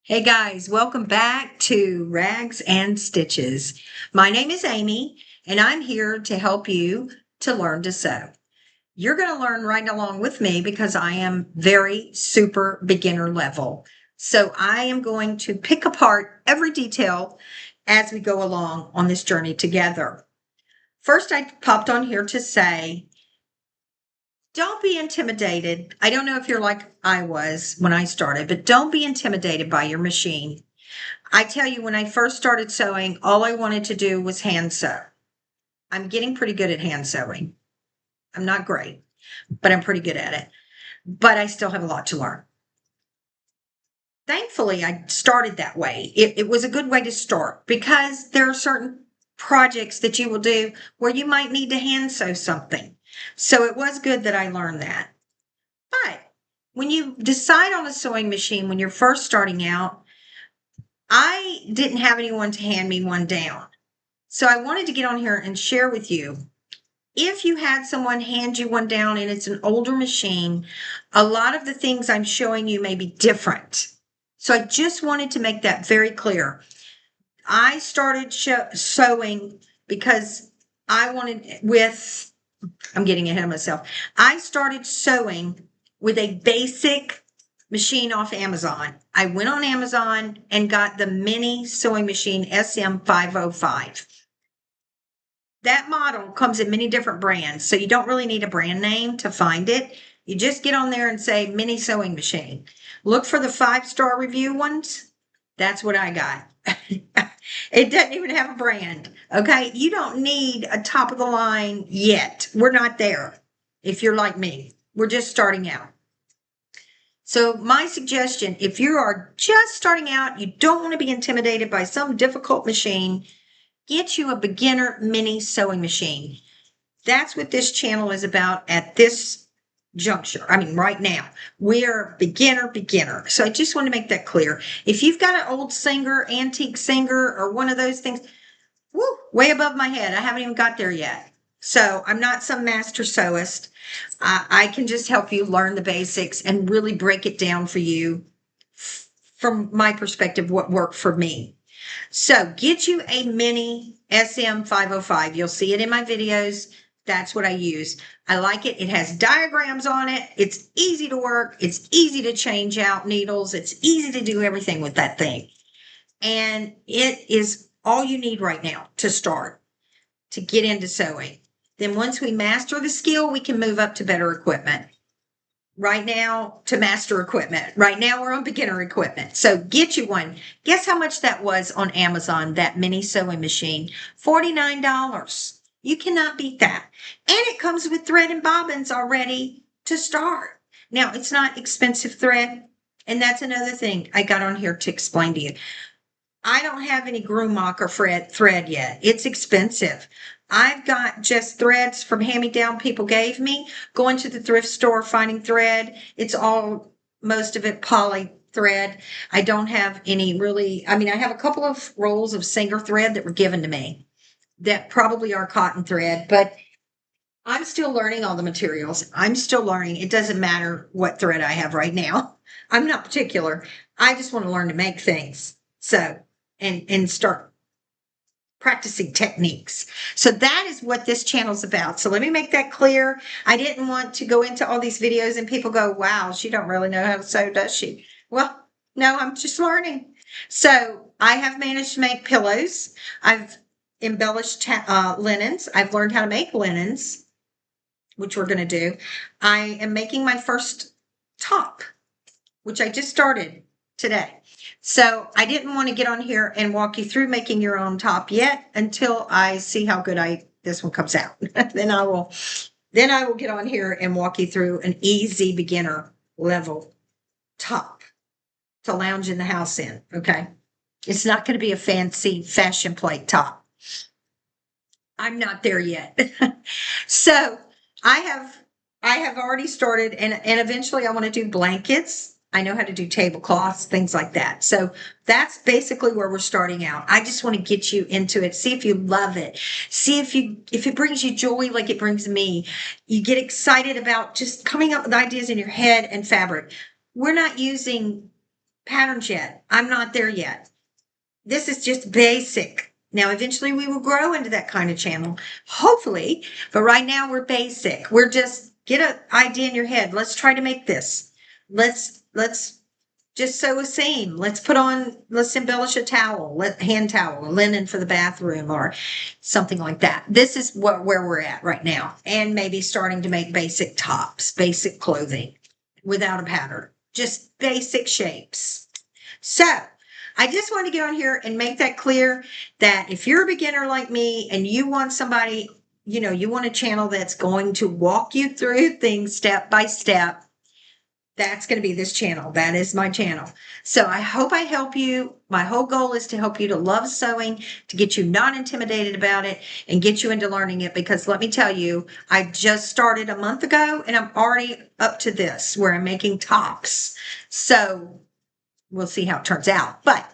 Hey guys, welcome back to Rags and Stitches. My name is Amy, and I'm here to help you to learn to sew. You're going to learn right along with me because I am very super beginner level. So I am going to pick apart every detail as we go along on this journey together. First, I popped on here to say, don't be intimidated. I don't know if you're like I was when I started, but don't be intimidated by your machine. I tell you, when I first started sewing, all I wanted to do was hand sew. I'm getting pretty good at hand sewing. I'm not great, but I'm pretty good at it. But I still have a lot to learn. Thankfully, I started that way. It was a good way to start because there are certain projects that you will do where you might need to hand sew something. So it was good that I learned that. But when you decide on a sewing machine, when you're first starting out, I didn't have anyone to hand me one down. So I wanted to get on here and share with you. If you had someone hand you one down and it's an older machine, a lot of the things I'm showing you may be different. So I just wanted to make that very clear. I started sewing because I'm getting ahead of myself. I started sewing with a basic machine off Amazon. I went on Amazon and got the mini sewing machine SM505. That model comes in many different brands, so you don't really need a brand name to find it. You just get on there and say mini sewing machine. Look for the 5-star review ones. That's what I got. It doesn't even have a brand. Okay. You don't need a top of the line yet. We're not there. If you're like me, we're just starting out. So my suggestion, if you are just starting out, you don't want to be intimidated by some difficult machine, get you a beginner mini sewing machine. That's what this channel is about at this juncture. I mean, right now, we're beginner. So I just want to make that clear. If you've got an old Singer, antique Singer, or one of those things, woo, way above my head. I haven't even got there yet. So I'm not some master sewist. I can just help you learn the basics and really break it down for you from my perspective, what worked for me. So get you a mini SM505. You'll see it in my videos. That's what I use. I like it. It has diagrams on it. It's easy to work. It's easy to change out needles. It's easy to do everything with that thing. And it is all you need right now to start, to get into sewing. Then once we master the skill, we can move up to better equipment. Right now, to master equipment. Right now, we're on beginner equipment. So get you one. Guess how much that was on Amazon, that mini sewing machine? $49. You cannot beat that. And it comes with thread and bobbins already to start. Now, it's not expensive thread. And that's another thing I got on here to explain to you. I don't have any Grumach thread yet. It's expensive. I've got just threads from hand-me-down people gave me, going to the thrift store, finding thread. It's all, most of it poly thread. I don't have any really, I mean, I have a couple of rolls of Singer thread that were given to me that probably are cotton thread, but I'm still learning all the materials. I'm still learning. It doesn't matter what thread I have right now. I'm not particular. I just want to learn to make things. So, and start practicing techniques. So that is what this channel is about. So let me make that clear. I didn't want to go into all these videos and people go, wow, she don't really know how to sew, does she? Well, no, I'm just learning. So I have managed to make pillows. I've embellished linens. I've learned how to make linens, which we're going to do. I am making my first top, which I just started today. So I didn't want to get on here and walk you through making your own top yet until I see how good this one comes out. then I will get on here and walk you through an easy beginner level top to lounge in the house in. Okay. It's not going to be a fancy fashion plate top. I'm not there yet. So I have already started and eventually I want to do blankets. I know how to do tablecloths, things like that. So that's basically where we're starting out. I just want to get you into it. See if you love it. See if it brings you joy like it brings me. You get excited about just coming up with ideas in your head and fabric. We're not using patterns yet. I'm not there yet. This is just basic. Now, eventually we will grow into that kind of channel, hopefully. But right now we're basic. We're just get an idea in your head. Let's try to make this. Let's just sew a seam. Let's embellish a towel, hand towel, a linen for the bathroom or something like that. This is where we're at right now. And maybe starting to make basic tops, basic clothing without a pattern, just basic shapes. So I just want to get on here and make that clear that if you're a beginner like me and you want somebody, you want a channel that's going to walk you through things step by step, that's going to be this channel. That is my channel. So I hope I help you. My whole goal is to help you to love sewing, to get you not intimidated about it and get you into learning it. Because let me tell you, I just started a month ago and I'm already up to this where I'm making tops. So we'll see how it turns out. But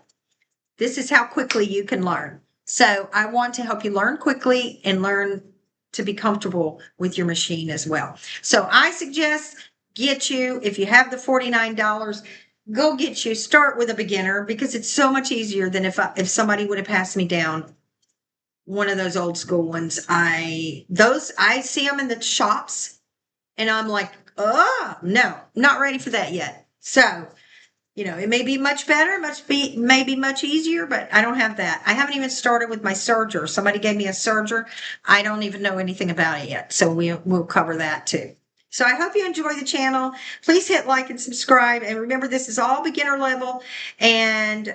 this is how quickly you can learn. So I want to help you learn quickly and learn to be comfortable with your machine as well. So I suggest if you have the $49, start with a beginner because it's so much easier than if somebody would have passed me down one of those old school ones. I see them in the shops and I'm like, oh no, not ready for that yet. So, it may be much better, maybe much easier, but I don't have that. I haven't even started with my serger. Somebody gave me a serger. I don't even know anything about it yet. So we'll cover that too. So I hope you enjoy the channel. Please hit like and subscribe. And remember, this is all beginner level and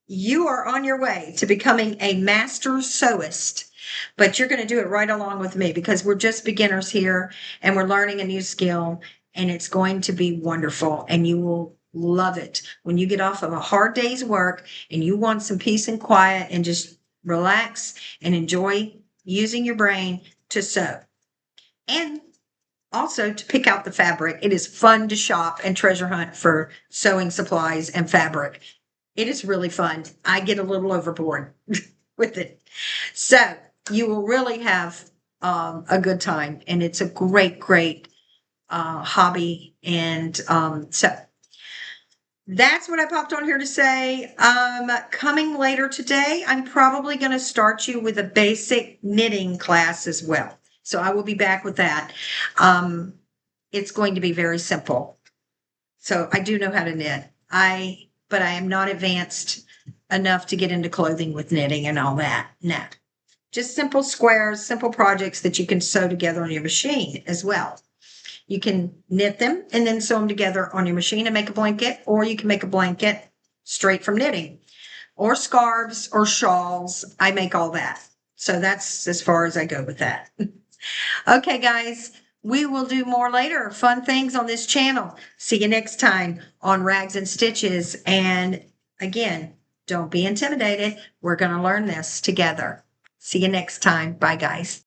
you are on your way to becoming a master sewist. But you're going to do it right along with me because we're just beginners here and we're learning a new skill and it's going to be wonderful and you will love it when you get off of a hard day's work and you want some peace and quiet and just relax and enjoy using your brain to sew. And also to pick out the fabric. It is fun to shop and treasure hunt for sewing supplies and fabric. It is really fun. I get a little overboard with it. So you will really have a good time. And it's a great, great hobby. And so that's what I popped on here to say. Coming later today, I'm probably going to start you with a basic knitting class as well. So I will be back with that. It's going to be very simple. So I do know how to knit. But I am not advanced enough to get into clothing with knitting and all that. No. Just simple squares, simple projects that you can sew together on your machine as well. You can knit them and then sew them together on your machine and make a blanket, or you can make a blanket straight from knitting, or scarves or shawls. I make all that. So that's as far as I go with that. Okay, guys, we will do more later. Fun things on this channel. See you next time on Rags and Stitches. And again, don't be intimidated. We're going to learn this together. See you next time. Bye, guys.